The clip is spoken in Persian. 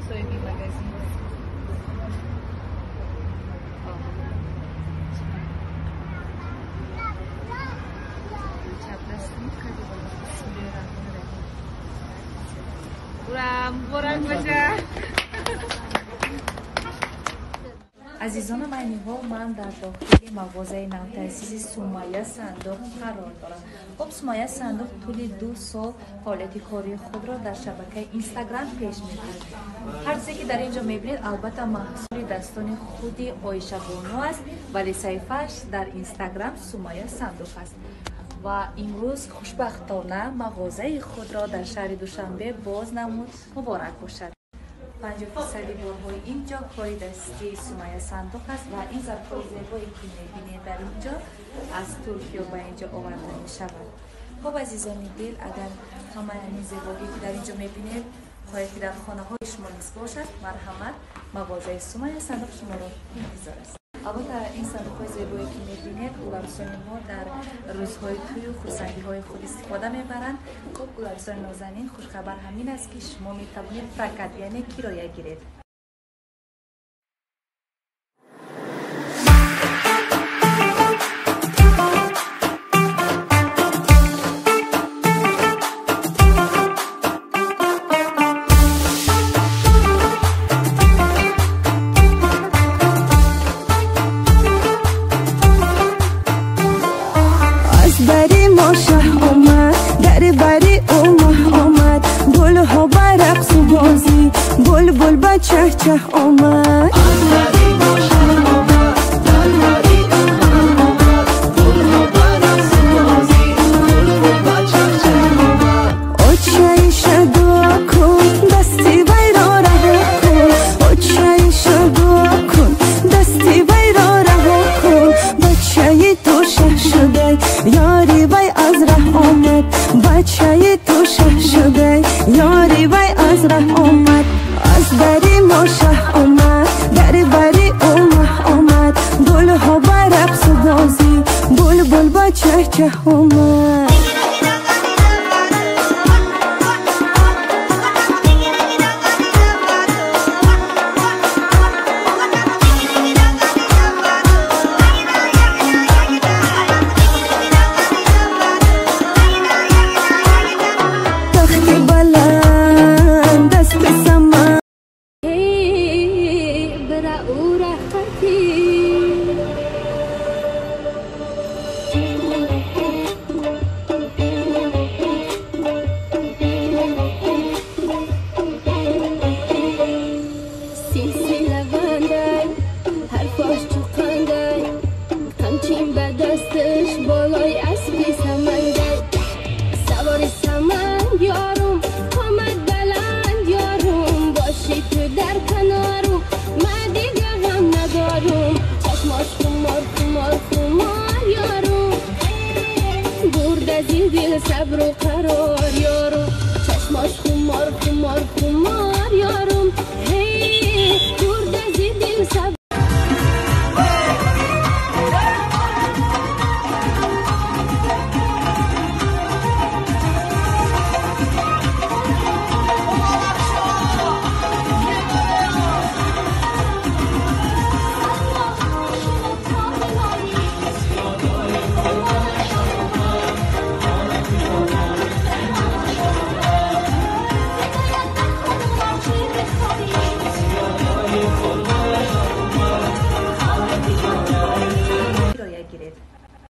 Soyunma magazin. Buram baca. عزیزان من من در داخل مغازه نوتأسیس سمیه صندوق قرار دارم. خب سمیه صندوق طول 2 سال فعالیت کاری خود را در شبکه اینستاگرام پیش می‌برد. هر چیزی که در اینجا می‌بینید البته محصول دستان خود عایشه بانو است، ولی صفحه‌اش در اینستاگرام سمیه صندوق است. و امروز خوشبختانه مغازه خود را در شهر دوشنبه باز نمود. مبارک باشد. 50% بارهای اینجا کاری دستی سمیه صندوق است و این ظرف‌های زیبایی که می‌بینید در اینجا از ترکیه به اینجا آورده می‌شود. خب عزیزان دل، اگر همه این زیبایی که در اینجا می‌بینید خواهید که در خانه‌های شما نیز باشد، مرحمت مغازه سمیه صندوق شما را انتظار است. البته این صندوق‌های زیبایی که می‌بینید گلارستان ما در روزهای توی و خرسندی‌های خود استفاده می‌برند. خب گلارستان نازنین خوشخبر همین است که شما می‌توانید فقط یعنی کرایه گیرید. بلبل با چه چه اومد یاری وای از ره آمد بچه تو شه شده یاری وای از ره آمد از بری ما شه آمد در بری آمد گل ها برقص و بازی بلبل با چه چه آمد صبر و قرار یارو چشماش خمار خمار